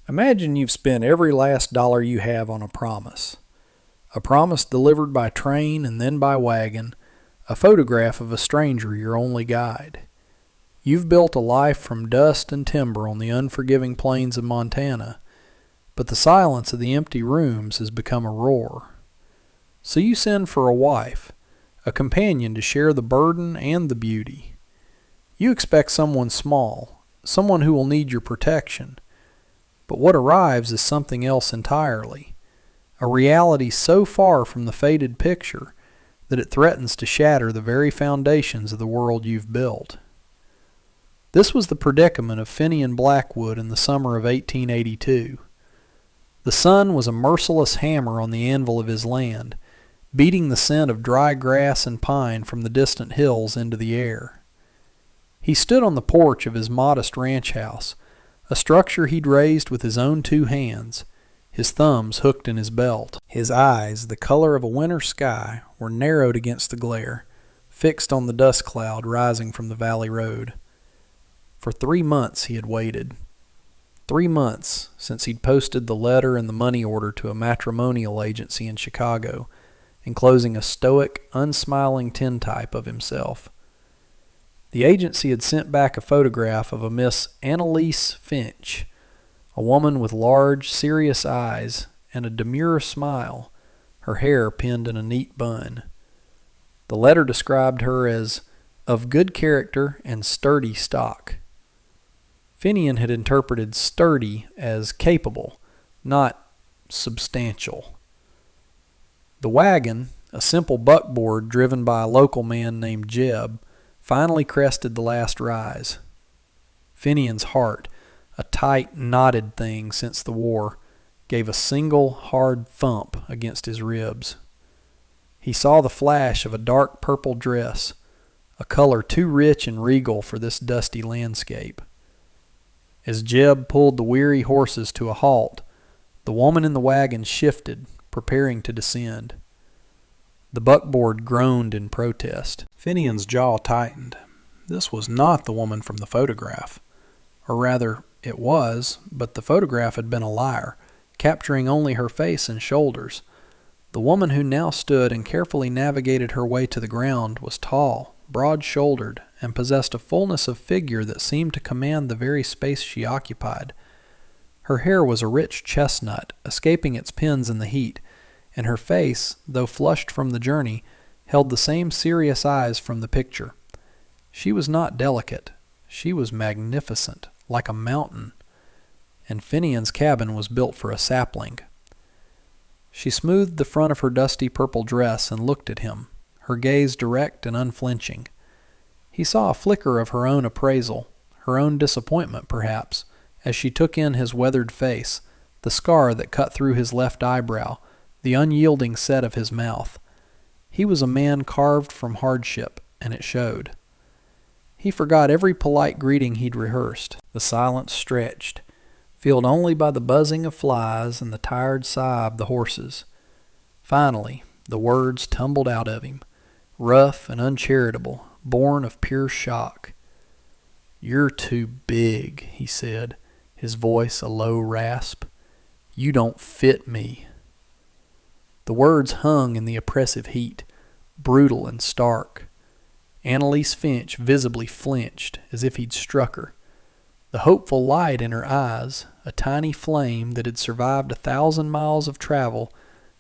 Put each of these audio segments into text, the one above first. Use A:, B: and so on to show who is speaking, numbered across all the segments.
A: Imagine you've spent every last dollar you have on a promise. A promise delivered by train and then by wagon, a photograph of a stranger your only guide. You've built a life from dust and timber on the unforgiving plains of Montana, but the silence of the empty rooms has become a roar. So you send for a wife, a companion to share the burden and the beauty. You expect someone small, someone who will need your protection. But what arrives is something else entirely, a reality so far from the faded picture that it threatens to shatter the very foundations of the world you've built. This was the predicament of Finian Blackwood in the summer of 1882. The sun was a merciless hammer on the anvil of his land, beating the scent of dry grass and pine from the distant hills into the air. He stood on the porch of his modest ranch house, a structure he'd raised with his own 2 hands, his thumbs hooked in his belt. His eyes, the color of a winter sky, were narrowed against the glare, fixed on the dust cloud rising from the valley road. For 3 months he had waited. 3 months since he'd posted the letter and the money order to a matrimonial agency in Chicago, enclosing a stoic, unsmiling tintype of himself. The agency had sent back a photograph of a Miss Annalise Finch, a woman with large, serious eyes and a demure smile, her hair pinned in a neat bun. The letter described her as of good character and sturdy stock. Finian had interpreted sturdy as capable, not substantial. The wagon, a simple buckboard driven by a local man named Jeb, finally crested the last rise. Finian's heart, a tight, knotted thing since the war, gave a single hard thump against his ribs. He saw the flash of a dark purple dress, a color too rich and regal for this dusty landscape. As Jeb pulled the weary horses to a halt, the woman in the wagon shifted, preparing to descend. The buckboard groaned in protest. Finian's jaw tightened. This was not the woman from the photograph. Or rather, it was, but the photograph had been a liar, capturing only her face and shoulders. The woman who now stood and carefully navigated her way to the ground was tall, broad-shouldered, and possessed a fullness of figure that seemed to command the very space she occupied. Her hair was a rich chestnut, escaping its pins in the heat, and her face, though flushed from the journey, held the same serious eyes from the picture. She was not delicate. She was magnificent, like a mountain, and Finian's cabin was built for a sapling. She smoothed the front of her dusty purple dress and looked at him, her gaze direct and unflinching. He saw a flicker of her own appraisal, her own disappointment perhaps, as she took in his weathered face, the scar that cut through his left eyebrow, the unyielding set of his mouth. He was a man carved from hardship, and it showed. He forgot every polite greeting he'd rehearsed. The silence stretched, filled only by the buzzing of flies and the tired sigh of the horses. Finally, the words tumbled out of him, rough and uncharitable, born of pure shock. "You're too big," he said, his voice a low rasp. "You don't fit me." The words hung in the oppressive heat, brutal and stark. Annalise Finch visibly flinched, as if he'd struck her. The hopeful light in her eyes, a tiny flame that had survived 1,000 miles of travel,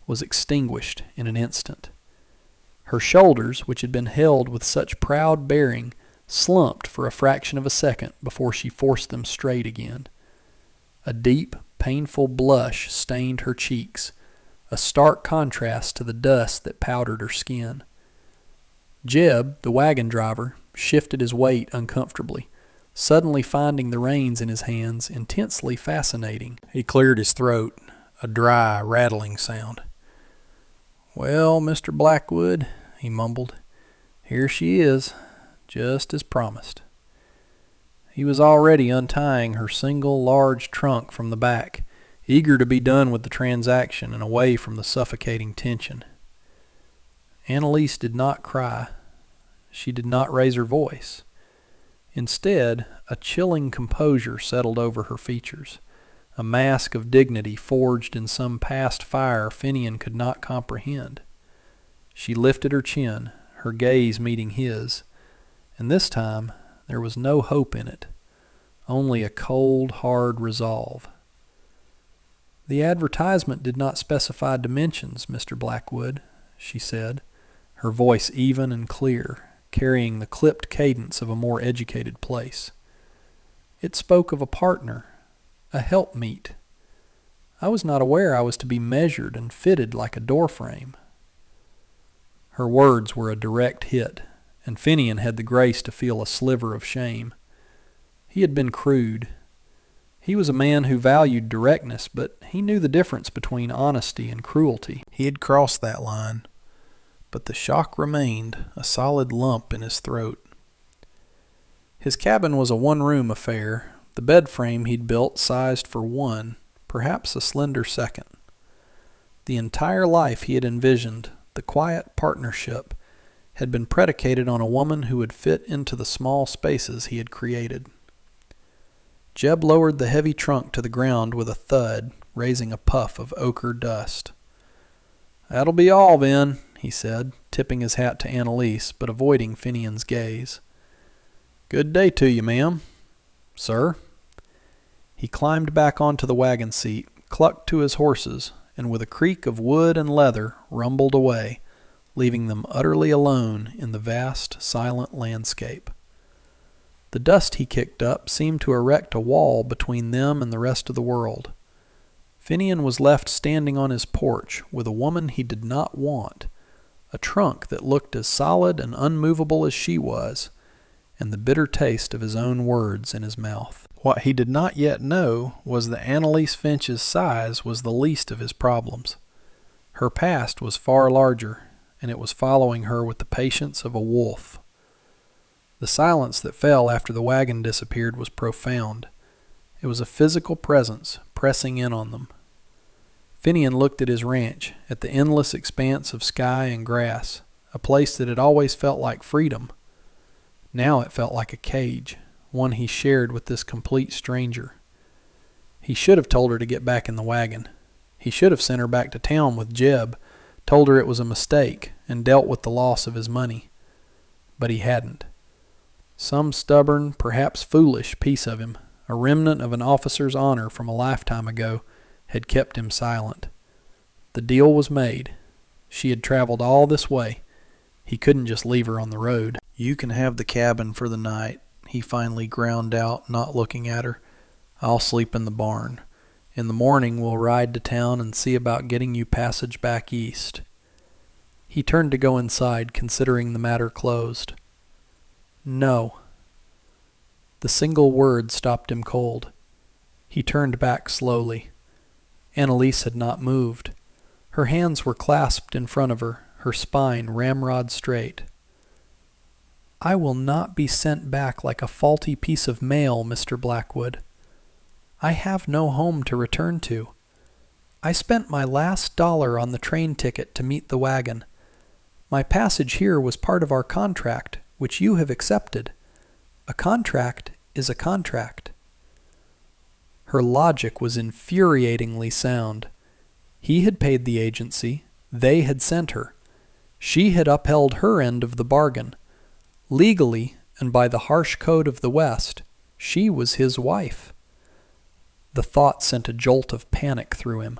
A: was extinguished in an instant. Her shoulders, which had been held with such proud bearing, slumped for a fraction of a second before she forced them straight again. A deep, painful blush stained her cheeks, a stark contrast to the dust that powdered her skin. Jeb, the wagon driver, shifted his weight uncomfortably, suddenly finding the reins in his hands intensely fascinating. He cleared his throat, a dry, rattling sound. "Well, Mr. Blackwood," he mumbled, "here she is, just as promised." He was already untying her single large trunk from the back, eager to be done with the transaction and away from the suffocating tension. Annalise did not cry. She did not raise her voice. Instead, a chilling composure settled over her features, a mask of dignity forged in some past fire Finian could not comprehend. She lifted her chin, her gaze meeting his, and this time there was no hope in it, only a cold, hard resolve. "The advertisement did not specify dimensions, Mr. Blackwood," she said, her voice even and clear, carrying the clipped cadence of a more educated place. "It spoke of a partner, a helpmeet. I was not aware I was to be measured and fitted like a doorframe." Her words were a direct hit, and Finian had the grace to feel a sliver of shame. He had been crude. He was a man who valued directness, but he knew the difference between honesty and cruelty. He had crossed that line, but the shock remained, a solid lump in his throat. His cabin was a one-room affair, the bed frame he'd built sized for one, perhaps a slender second. The entire life he had envisioned, the quiet partnership, had been predicated on a woman who would fit into the small spaces he had created. Jeb lowered the heavy trunk to the ground with a thud, raising a puff of ochre dust. "That'll be all, then," he said, tipping his hat to Annalise, but avoiding Finian's gaze. "Good day to you, ma'am." "Sir?" He climbed back onto the wagon seat, clucked to his horses, and with a creak of wood and leather rumbled away, leaving them utterly alone in the vast, silent landscape. The dust he kicked up seemed to erect a wall between them and the rest of the world. Finian was left standing on his porch with a woman he did not want, a trunk that looked as solid and unmovable as she was, and the bitter taste of his own words in his mouth. What he did not yet know was that Annalise Finch's size was the least of his problems. Her past was far larger, and it was following her with the patience of a wolf. The silence that fell after the wagon disappeared was profound. It was a physical presence pressing in on them. Finian looked at his ranch, at the endless expanse of sky and grass, a place that had always felt like freedom. Now it felt like a cage, one he shared with this complete stranger. He should have told her to get back in the wagon. He should have sent her back to town with Jeb, told her it was a mistake, and dealt with the loss of his money. But he hadn't. Some stubborn, perhaps foolish piece of him, a remnant of an officer's honor from a lifetime ago, had kept him silent. The deal was made. She had traveled all this way. He couldn't just leave her on the road. "You can have the cabin for the night," he finally ground out, not looking at her. "I'll sleep in the barn. In the morning we'll ride to town and see about getting you passage back east." He turned to go inside, considering the matter closed. "No." The single word stopped him cold. He turned back slowly. Annalise had not moved. Her hands were clasped in front of her, her spine ramrod straight. "I will not be sent back like a faulty piece of mail, Mr. Blackwood. I have no home to return to. I spent my last dollar on the train ticket to meet the wagon. My passage here was part of our contract, which you have accepted. A contract is a contract." Her logic was infuriatingly sound. He had paid the agency. They had sent her. She had upheld her end of the bargain. Legally, and by the harsh code of the West, she was his wife. The thought sent a jolt of panic through him.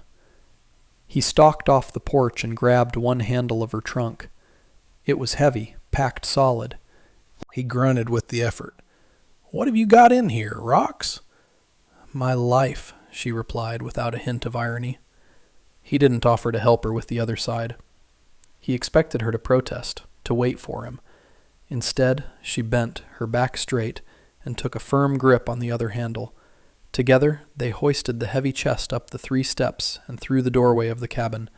A: He stalked off the porch and grabbed one handle of her trunk. It was heavy, packed solid. He grunted with the effort. "What have you got in here, rocks?" "My life," she replied without a hint of irony. He didn't offer to help her with the other side. He expected her to protest, to wait for him. Instead, she bent, her back straight, and took a firm grip on the other handle. Together, they hoisted the heavy chest up the 3 steps and through the doorway of the cabin.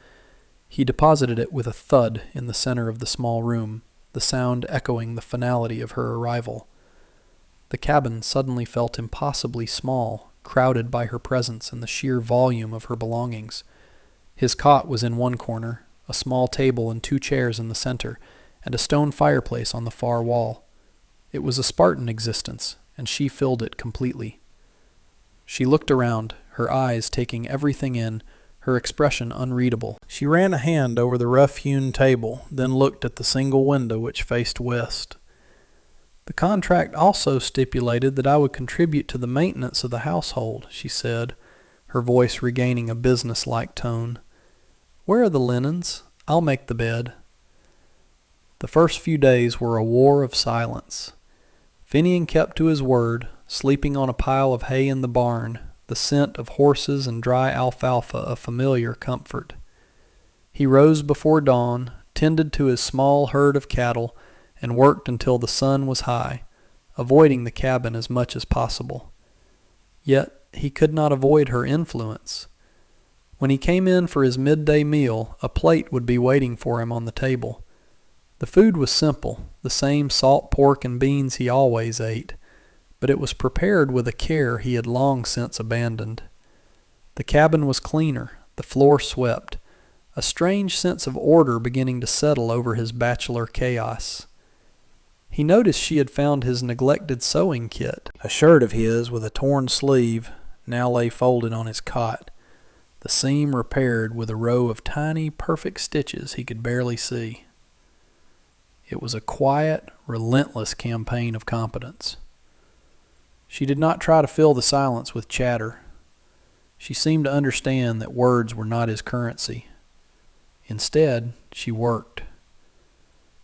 A: He deposited it with a thud in the center of the small room, the sound echoing the finality of her arrival. The cabin suddenly felt impossibly small, crowded by her presence and the sheer volume of her belongings. His cot was in one corner, a small table and 2 chairs in the center, and a stone fireplace on the far wall. It was a Spartan existence, and she filled it completely. She looked around, her eyes taking everything in, her expression unreadable. She ran a hand over the rough-hewn table, then looked at the single window which faced west. "The contract also stipulated that I would contribute to the maintenance of the household," she said, her voice regaining a business-like tone. "Where are the linens? I'll make the bed." The first few days were a war of silence. Finian kept to his word, sleeping on a pile of hay in the barn, the scent of horses and dry alfalfa a familiar comfort. He rose before dawn, tended to his small herd of cattle, and worked until the sun was high, avoiding the cabin as much as possible. Yet he could not avoid her influence. When he came in for his midday meal, a plate would be waiting for him on the table. The food was simple, the same salt pork and beans he always ate, but it was prepared with a care he had long since abandoned. The cabin was cleaner, the floor swept, a strange sense of order beginning to settle over his bachelor chaos. He noticed she had found his neglected sewing kit. A shirt of his with a torn sleeve now lay folded on his cot, the seam repaired with a row of tiny, perfect stitches he could barely see. It was a quiet, relentless campaign of competence. She did not try to fill the silence with chatter. She seemed to understand that words were not his currency. Instead, she worked.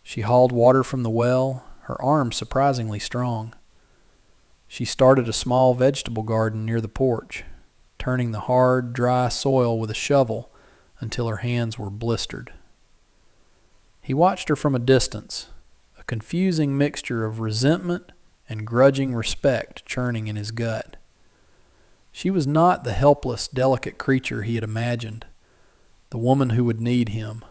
A: She hauled water from the well, her arms surprisingly strong. She started a small vegetable garden near the porch, turning the hard, dry soil with a shovel until her hands were blistered. He watched her from a distance, a confusing mixture of resentment and grudging respect churning in his gut. She was not the helpless, delicate creature he had imagined, the woman who would need him.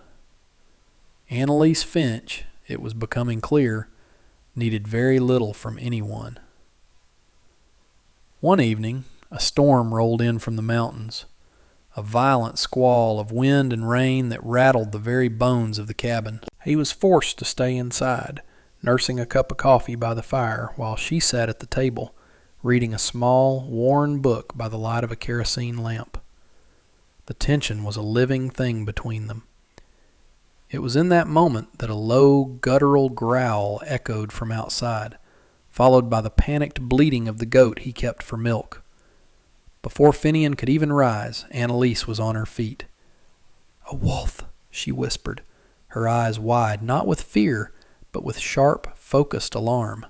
A: Annalise Finch, it was becoming clear, needed very little from anyone. One evening, a storm rolled in from the mountains, a violent squall of wind and rain that rattled the very bones of the cabin. He was forced to stay inside, nursing a cup of coffee by the fire while she sat at the table, reading a small, worn book by the light of a kerosene lamp. The tension was a living thing between them. It was in that moment that a low, guttural growl echoed from outside, followed by the panicked bleating of the goat he kept for milk. Before Finian could even rise, Annalise was on her feet. "A wolf," she whispered, her eyes wide, not with fear, but with sharp, focused alarm.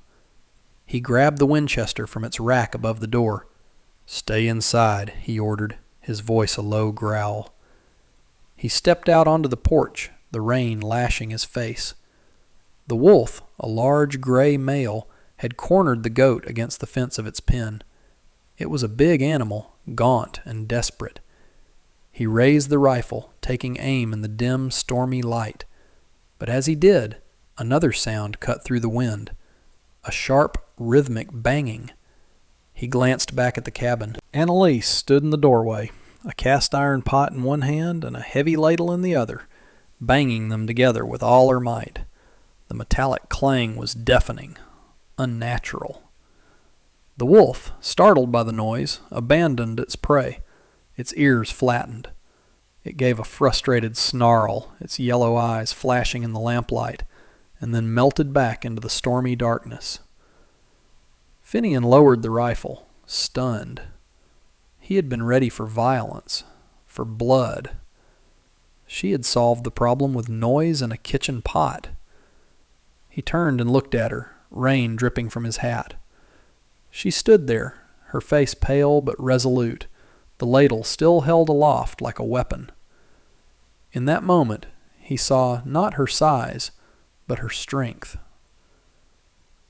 A: He grabbed the Winchester from its rack above the door. "Stay inside," he ordered, his voice a low growl. He stepped out onto the porch, the rain lashing his face. The wolf, a large gray male, had cornered the goat against the fence of its pen. It was a big animal, gaunt and desperate. He raised the rifle, taking aim in the dim, stormy light. But as he did, another sound cut through the wind, a sharp, rhythmic banging. He glanced back at the cabin. Annalise stood in the doorway, a cast-iron pot in one hand and a heavy ladle in the other, banging them together with all her might. The metallic clang was deafening, unnatural. The wolf, startled by the noise, abandoned its prey, its ears flattened. It gave a frustrated snarl, its yellow eyes flashing in the lamplight, and then melted back into the stormy darkness. Finian lowered the rifle, stunned. He had been ready for violence, for blood. She had solved the problem with noise and a kitchen pot. He turned and looked at her, rain dripping from his hat. She stood there, her face pale but resolute, the ladle still held aloft like a weapon. In that moment, he saw not her size, but her strength.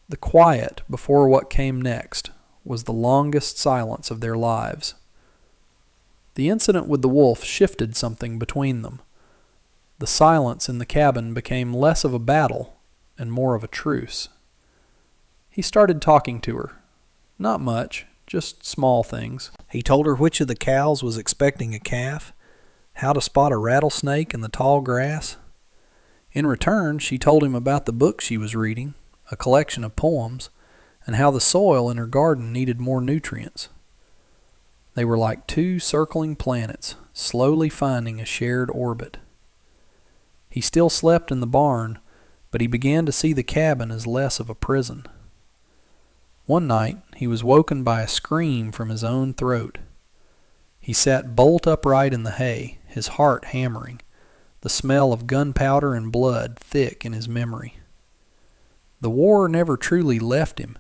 A: The quiet before what came next was the longest silence of their lives. The incident with the wolf shifted something between them. The silence in the cabin became less of a battle and more of a truce. He started talking to her. Not much, just small things. He told her which of the cows was expecting a calf, how to spot a rattlesnake in the tall grass. In return, she told him about the book she was reading, a collection of poems, and how the soil in her garden needed more nutrients. They were like two circling planets, slowly finding a shared orbit. He still slept in the barn, but he began to see the cabin as less of a prison. One night, he was woken by a scream from his own throat. He sat bolt upright in the hay, his heart hammering, the smell of gunpowder and blood thick in his memory. The war never truly left him.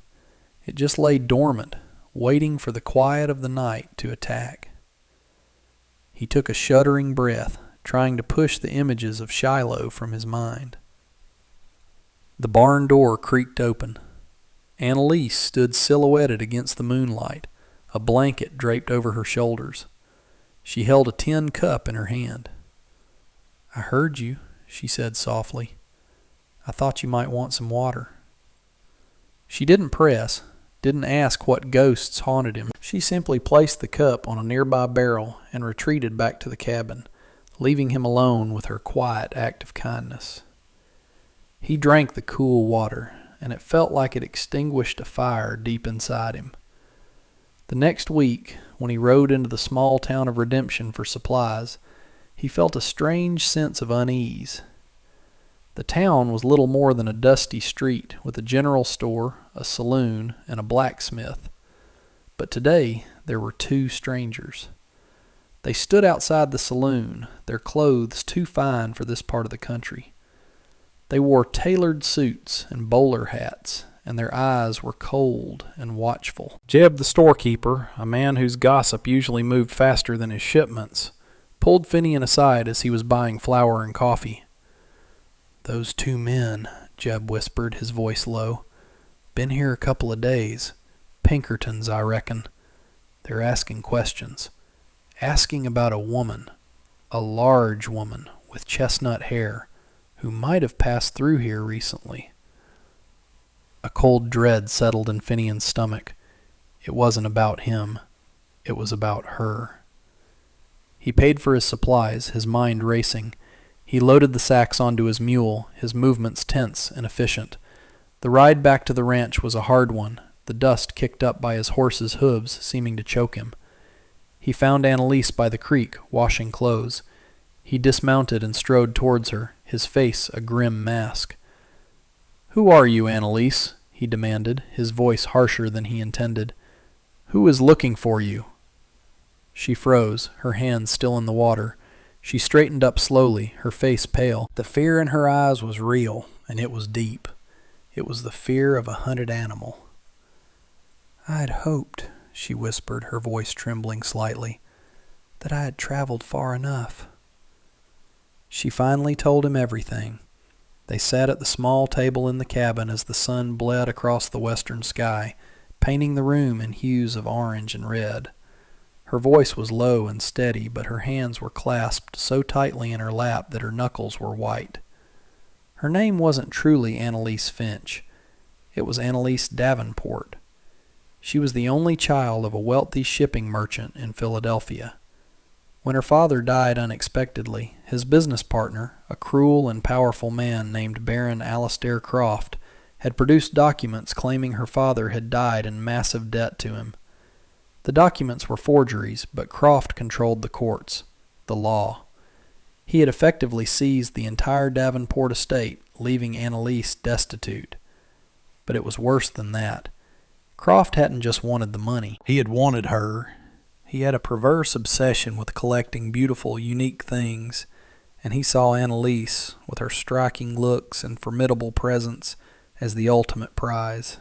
A: It just lay dormant, waiting for the quiet of the night to attack. He took a shuddering breath, trying to push the images of Shiloh from his mind. The barn door creaked open. Annalise stood silhouetted against the moonlight, a blanket draped over her shoulders. She held a tin cup in her hand. "I heard you," she said softly. "I thought you might want some water." She didn't press, didn't ask what ghosts haunted him. She simply placed the cup on a nearby barrel and retreated back to the cabin, leaving him alone with her quiet act of kindness. He drank the cool water, and it felt like it extinguished a fire deep inside him. The next week, when he rode into the small town of Redemption for supplies, he felt a strange sense of unease. The town was little more than a dusty street with a general store, a saloon, and a blacksmith. But today, there were two strangers. They stood outside the saloon, their clothes too fine for this part of the country. They wore tailored suits and bowler hats, and their eyes were cold and watchful. Jeb, the storekeeper, a man whose gossip usually moved faster than his shipments, pulled Finian aside as he was buying flour and coffee. "Those two men," Jeb whispered, his voice low. "Been here a couple of days. Pinkertons, I reckon. They're asking questions. Asking about a woman, a large woman with chestnut hair, who might have passed through here recently." A cold dread settled in Finian's stomach. It wasn't about him. It was about her. He paid for his supplies, his mind racing. He loaded the sacks onto his mule, his movements tense and efficient. The ride back to the ranch was a hard one, the dust kicked up by his horse's hooves seeming to choke him. He found Annalise by the creek, washing clothes. He dismounted and strode towards her, his face a grim mask. "Who are you, Annalise?" he demanded, his voice harsher than he intended. "Who is looking for you?" She froze, her hands still in the water. She straightened up slowly, her face pale. The fear in her eyes was real, and it was deep. It was the fear of a hunted animal. "I had hoped," she whispered, her voice trembling slightly, "that I had traveled far enough." She finally told him everything. They sat at the small table in the cabin as the sun bled across the western sky, painting the room in hues of orange and red. Her voice was low and steady, but her hands were clasped so tightly in her lap that her knuckles were white. Her name wasn't truly Annalise Finch. It was Annalise Davenport. She was the only child of a wealthy shipping merchant in Philadelphia. When her father died unexpectedly, his business partner, a cruel and powerful man named Baron Alistair Croft, had produced documents claiming her father had died in massive debt to him. The documents were forgeries, but Croft controlled the courts, the law. He had effectively seized the entire Davenport estate, leaving Annalise destitute. But it was worse than that. Croft hadn't just wanted the money. He had wanted her. He had a perverse obsession with collecting beautiful, unique things, and he saw Annalise, with her striking looks and formidable presence, as the ultimate prize.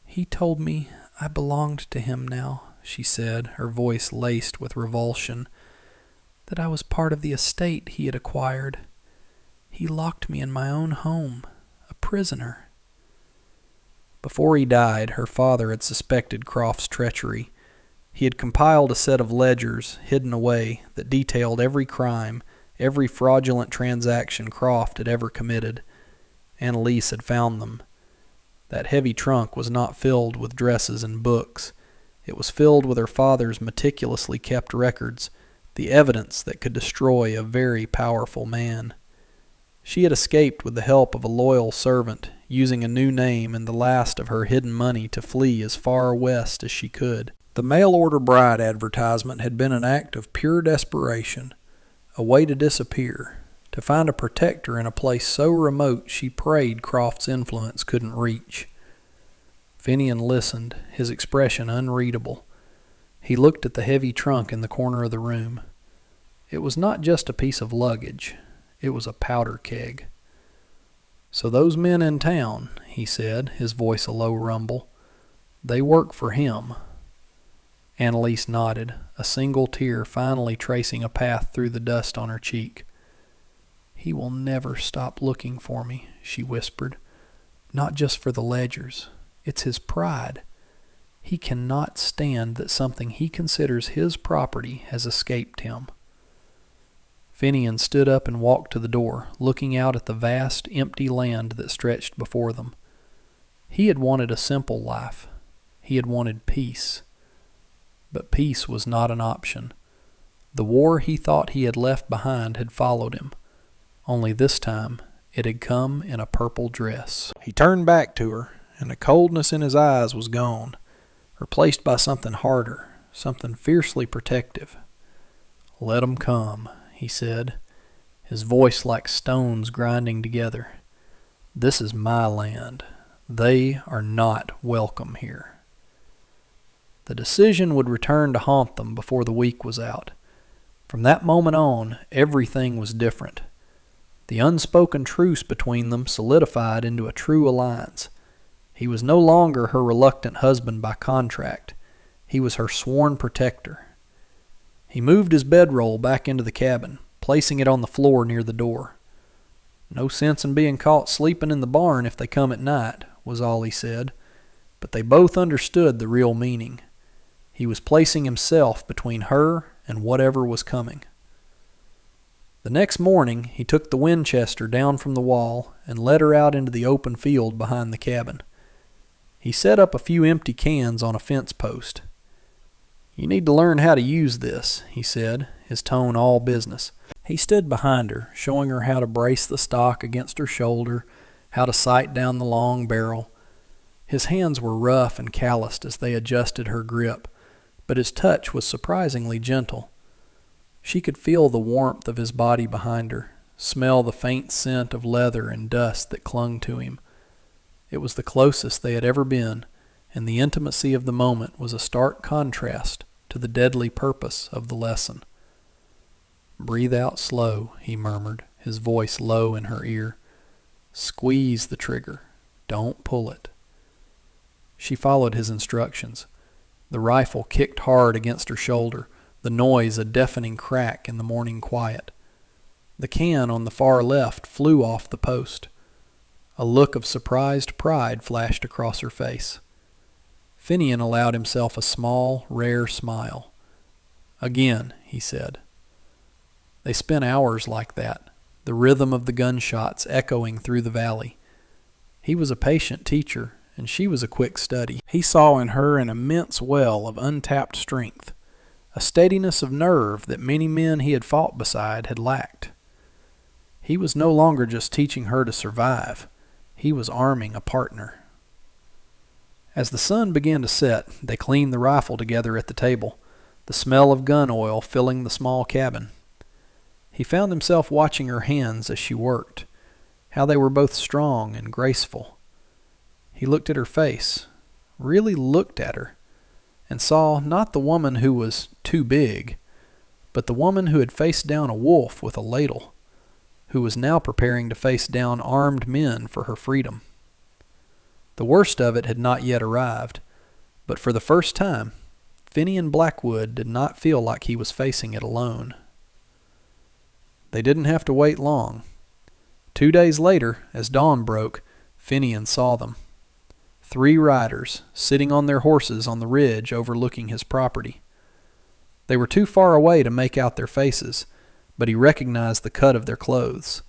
A: "He told me I belonged to him now," she said, her voice laced with revulsion, "that I was part of the estate he had acquired. He locked me in my own home, a prisoner." Before he died, her father had suspected Croft's treachery. He had compiled a set of ledgers, hidden away, that detailed every crime, every fraudulent transaction Croft had ever committed. Annalise had found them. That heavy trunk was not filled with dresses and books. It was filled with her father's meticulously kept records, the evidence that could destroy a very powerful man. She had escaped with the help of a loyal servant, using a new name and the last of her hidden money to flee as far west as she could. The mail-order bride advertisement had been an act of pure desperation, a way to disappear, to find a protector in a place so remote she prayed Croft's influence couldn't reach. Finian listened, his expression unreadable. He looked at the heavy trunk in the corner of the room. It was not just a piece of luggage. It was a powder keg. "So those men in town," he said, his voice a low rumble, "they work for him." Annalise nodded, a single tear finally tracing a path through the dust on her cheek. "He will never stop looking for me," she whispered. "Not just for the ledgers. It's his pride. He cannot stand that something he considers his property has escaped him." Finian stood up and walked to the door, looking out at the vast, empty land that stretched before them. He had wanted a simple life. He had wanted peace. But peace was not an option. The war he thought he had left behind had followed him. Only this time, it had come in a purple dress. He turned back to her, and the coldness in his eyes was gone, replaced by something harder, something fiercely protective. "Let 'em come," he said, his voice like stones grinding together. "This is my land. They are not welcome here." The decision would return to haunt them before the week was out. From that moment on, everything was different. The unspoken truce between them solidified into a true alliance. He was no longer her reluctant husband by contract. He was her sworn protector. He moved his bedroll back into the cabin, placing it on the floor near the door. "No sense in being caught sleeping in the barn if they come at night," was all he said, but they both understood the real meaning. He was placing himself between her and whatever was coming. The next morning, he took the Winchester down from the wall and led her out into the open field behind the cabin. He set up a few empty cans on a fence post. "You need to learn how to use this," he said, his tone all business. He stood behind her, showing her how to brace the stock against her shoulder, how to sight down the long barrel. His hands were rough and calloused as they adjusted her grip, but his touch was surprisingly gentle. She could feel the warmth of his body behind her, smell the faint scent of leather and dust that clung to him. It was the closest they had ever been, and the intimacy of the moment was a stark contrast to the deadly purpose of the lesson. "Breathe out slow," he murmured, his voice low in her ear. "Squeeze the trigger. Don't pull it." She followed his instructions. The rifle kicked hard against her shoulder, the noise a deafening crack in the morning quiet. The can on the far left flew off the post. A look of surprised pride flashed across her face. Finian allowed himself a small, rare smile. "Again," he said. They spent hours like that, the rhythm of the gunshots echoing through the valley. He was a patient teacher, and she was a quick study. He saw in her an immense well of untapped strength, a steadiness of nerve that many men he had fought beside had lacked. He was no longer just teaching her to survive. He was arming a partner. As the sun began to set, they cleaned the rifle together at the table, the smell of gun oil filling the small cabin. He found himself watching her hands as she worked, how they were both strong and graceful. He looked at her face, really looked at her, and saw not the woman who was too big, but the woman who had faced down a wolf with a ladle, who was now preparing to face down armed men for her freedom. The worst of it had not yet arrived, but for the first time, Finian Blackwood did not feel like he was facing it alone. They didn't have to wait long. 2 days later, as dawn broke, Finian saw them. 3 riders, sitting on their horses on the ridge overlooking his property. They were too far away to make out their faces, but he recognized the cut of their clothes.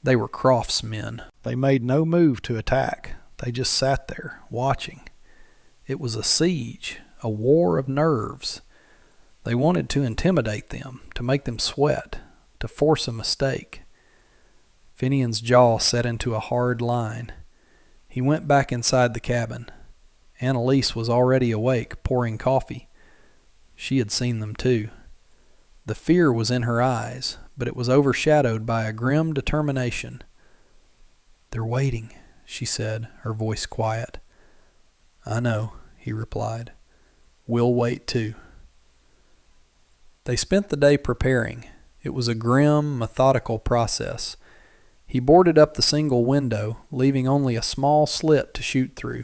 A: They were Croft's men. They made no move to attack. They just sat there, watching. It was a siege, a war of nerves. They wanted to intimidate them, to make them sweat, to force a mistake. Finian's jaw set into a hard line. He went back inside the cabin. Annalise was already awake, pouring coffee. She had seen them too. The fear was in her eyes, but it was overshadowed by a grim determination. "They're waiting," she said, her voice quiet. "I know," he replied. "We'll wait too." They spent the day preparing. It was a grim, methodical process. He boarded up the single window, leaving only a small slit to shoot through.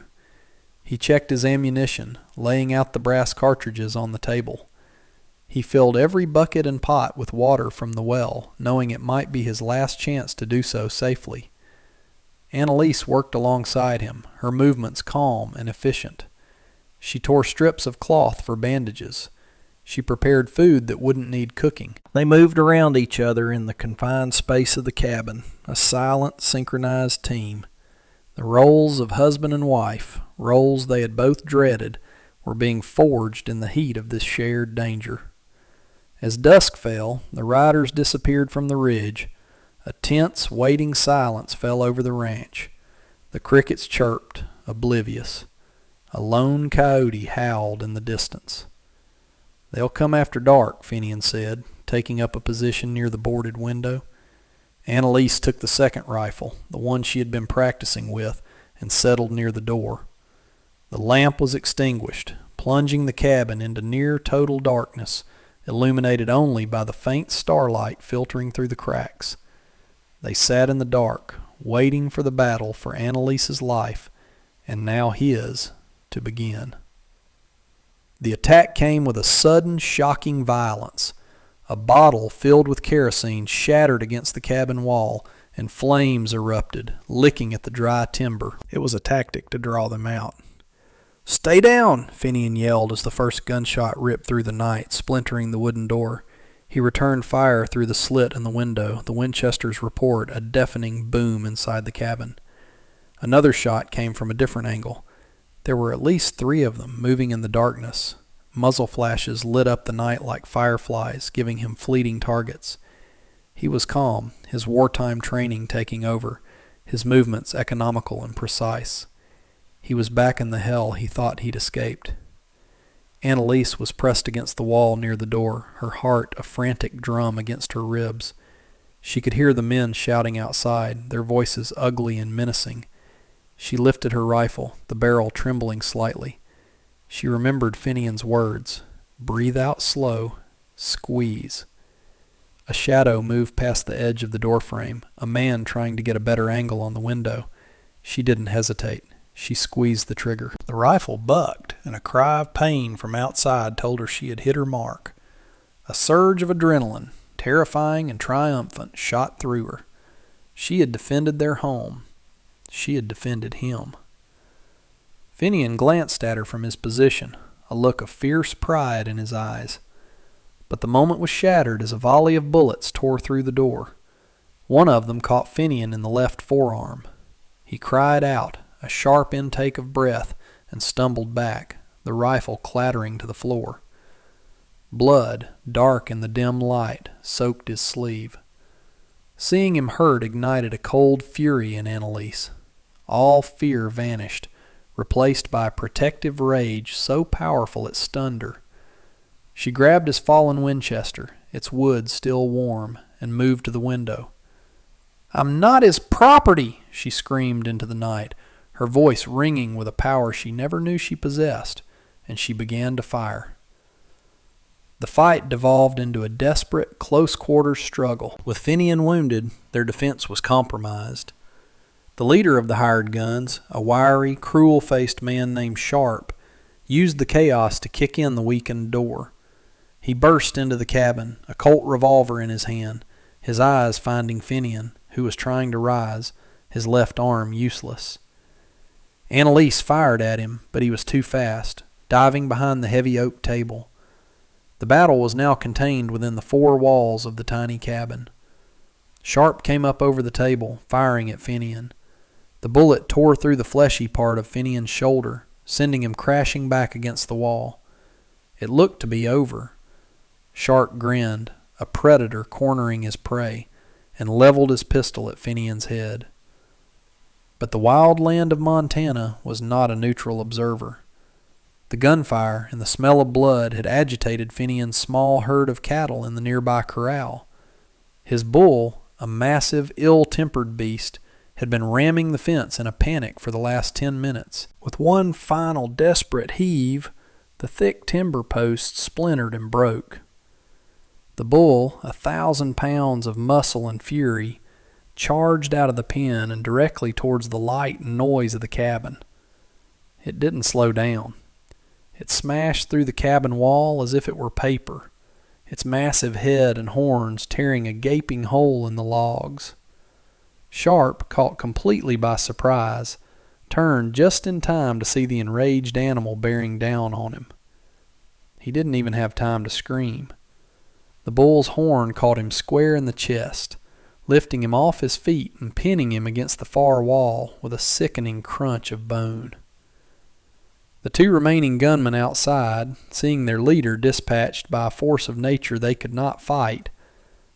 A: He checked his ammunition, laying out the brass cartridges on the table. He filled every bucket and pot with water from the well, knowing it might be his last chance to do so safely. Annalise worked alongside him, her movements calm and efficient. She tore strips of cloth for bandages. She prepared food that wouldn't need cooking. They moved around each other in the confined space of the cabin, a silent, synchronized team. The roles of husband and wife, roles they had both dreaded, were being forged in the heat of this shared danger. As dusk fell, the riders disappeared from the ridge. A tense, waiting silence fell over the ranch. The crickets chirped, oblivious. A lone coyote howled in the distance. "They'll come after dark," Finian said, taking up a position near the boarded window. Annalise took the second rifle, the one she had been practicing with, and settled near the door. The lamp was extinguished, plunging the cabin into near total darkness, illuminated only by the faint starlight filtering through the cracks. They sat in the dark, waiting for the battle for Annalise's life, and now his, to begin. The attack came with a sudden, shocking violence. A bottle filled with kerosene shattered against the cabin wall, and flames erupted, licking at the dry timber. It was a tactic to draw them out. "Stay down!" Finian yelled as the first gunshot ripped through the night, splintering the wooden door. He returned fire through the slit in the window, the Winchester's report a deafening boom inside the cabin. Another shot came from a different angle. There were at least 3 of them, moving in the darkness. Muzzle flashes lit up the night like fireflies, giving him fleeting targets. He was calm, his wartime training taking over, his movements economical and precise. He was back in the hell he thought he'd escaped. Annalise was pressed against the wall near the door, her heart a frantic drum against her ribs. She could hear the men shouting outside, their voices ugly and menacing. She lifted her rifle, the barrel trembling slightly. She remembered Finian's words, "Breathe out slow, squeeze." A shadow moved past the edge of the doorframe, a man trying to get a better angle on the window. She didn't hesitate. She squeezed the trigger. The rifle bucked, and a cry of pain from outside told her she had hit her mark. A surge of adrenaline, terrifying and triumphant, shot through her. She had defended their home. She had defended him. Finian glanced at her from his position, a look of fierce pride in his eyes. But the moment was shattered as a volley of bullets tore through the door. One of them caught Finian in the left forearm. He cried out, a sharp intake of breath, and stumbled back, the rifle clattering to the floor. Blood, dark in the dim light, soaked his sleeve. Seeing him hurt ignited a cold fury in Annalise. All fear vanished, replaced by a protective rage so powerful it stunned her. She grabbed his fallen Winchester, its wood still warm, and moved to the window. "I'm not his property!" she screamed into the night, her voice ringing with a power she never knew she possessed, and she began to fire. The fight devolved into a desperate, close-quarters struggle. With Finian wounded, their defense was compromised. The leader of the hired guns, a wiry, cruel-faced man named Sharp, used the chaos to kick in the weakened door. He burst into the cabin, a Colt revolver in his hand, his eyes finding Finian, who was trying to rise, his left arm useless. Annalise fired at him, but he was too fast, diving behind the heavy oak table. The battle was now contained within the 4 walls of the tiny cabin. Sharp came up over the table, firing at Finian. The bullet tore through the fleshy part of Finian's shoulder, sending him crashing back against the wall. It looked to be over. Sharp grinned, a predator cornering his prey, and leveled his pistol at Finian's head. But the wild land of Montana was not a neutral observer. The The gunfire and the smell of blood had agitated Finian's small herd of cattle in the nearby corral. His bull, a massive, ill-tempered beast, had been ramming the fence in a panic for the last 10 minutes. With one final desperate heave, the thick timber posts splintered and broke. The bull, 1,000 pounds of muscle and fury, charged out of the pen and directly towards the light and noise of the cabin. It didn't slow down. It smashed through the cabin wall as if it were paper, its massive head and horns tearing a gaping hole in the logs. Sharp, caught completely by surprise, turned just in time to see the enraged animal bearing down on him. He didn't even have time to scream. The bull's horn caught him square in the chest, lifting him off his feet and pinning him against the far wall with a sickening crunch of bone. The two remaining gunmen outside, seeing their leader dispatched by a force of nature they could not fight,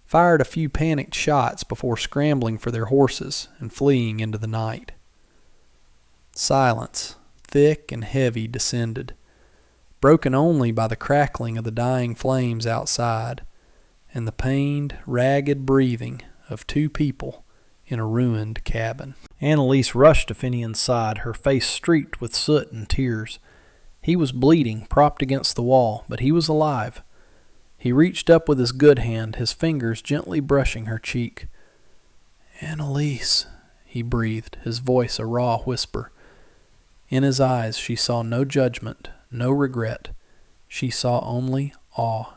A: fired a few panicked shots before scrambling for their horses and fleeing into the night. Silence, thick and heavy, descended, broken only by the crackling of the dying flames outside and the pained, ragged breathing of two people in a ruined cabin. Annalise rushed to Finian's side, her face streaked with soot and tears. He was bleeding, propped against the wall, but he was alive. He reached up with his good hand, his fingers gently brushing her cheek. "Annalise," he breathed, his voice a raw whisper. In his eyes she saw no judgment, no regret. She saw only awe.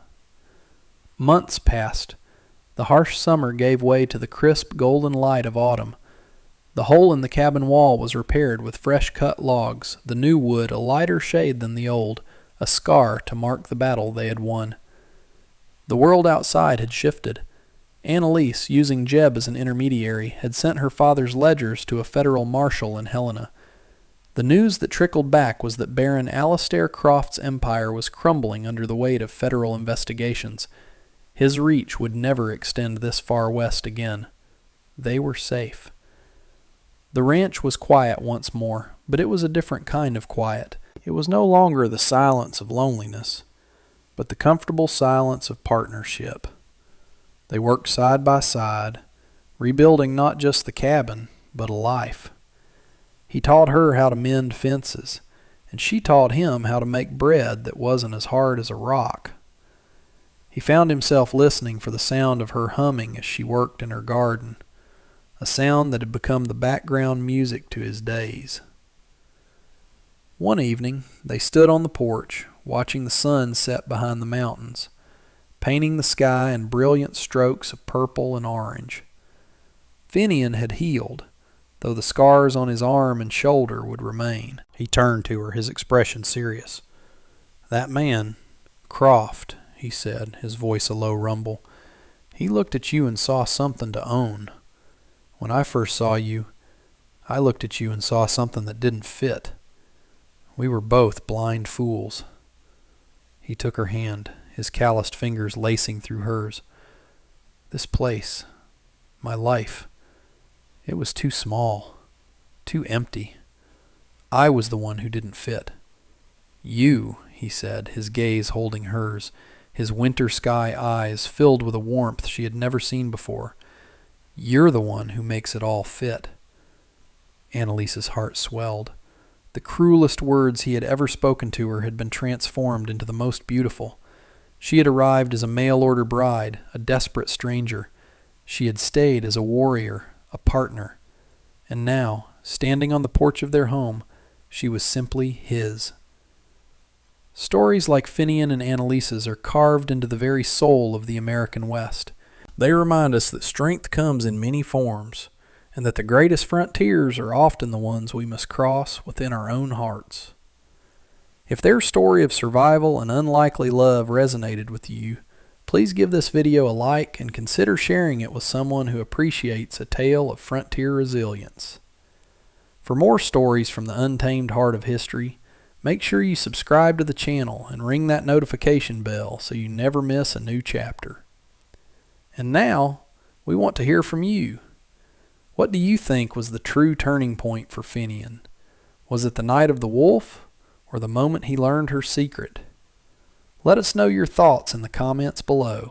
A: Months passed. The harsh summer gave way to the crisp golden light of autumn. The hole in the cabin wall was repaired with fresh-cut logs, the new wood a lighter shade than the old, a scar to mark the battle they had won. The world outside had shifted. Annalise, using Jeb as an intermediary, had sent her father's ledgers to a federal marshal in Helena. The news that trickled back was that Baron Alistair Croft's empire was crumbling under the weight of federal investigations. His reach would never extend this far west again. They were safe. The ranch was quiet once more, but it was a different kind of quiet. It was no longer the silence of loneliness, but the comfortable silence of partnership. They worked side by side, rebuilding not just the cabin, but a life. He taught her how to mend fences, and she taught him how to make bread that wasn't as hard as a rock. He found himself listening for the sound of her humming as she worked in her garden, a sound that had become the background music to his days. One evening, they stood on the porch, watching the sun set behind the mountains, painting the sky in brilliant strokes of purple and orange. Finian had healed, though the scars on his arm and shoulder would remain. He turned to her, his expression serious. "That man, Croft," he said, his voice a low rumble, "he looked at you and saw something to own. When I first saw you, I looked at you and saw something that didn't fit. We were both blind fools." He took her hand, his calloused fingers lacing through hers. "This place, my life, it was too small, too empty. I was the one who didn't fit. You," he said, his gaze holding hers, his winter sky eyes filled with a warmth she had never seen before. "You're the one who makes it all fit." Annalise's heart swelled. The cruelest words he had ever spoken to her had been transformed into the most beautiful. She had arrived as a mail-order bride, a desperate stranger. She had stayed as a warrior, a partner. And now, standing on the porch of their home, she was simply his. Stories like Finian and Annalise's are carved into the very soul of the American West. They remind us that strength comes in many forms, and that the greatest frontiers are often the ones we must cross within our own hearts. If their story of survival and unlikely love resonated with you, please give this video a like and consider sharing it with someone who appreciates a tale of frontier resilience. For more stories from the untamed heart of history, make sure you subscribe to the channel and ring that notification bell so you never miss a new chapter. And now, we want to hear from you. What do you think was the true turning point for Finian? Was it the night of the wolf, or the moment he learned her secret? Let us know your thoughts in the comments below.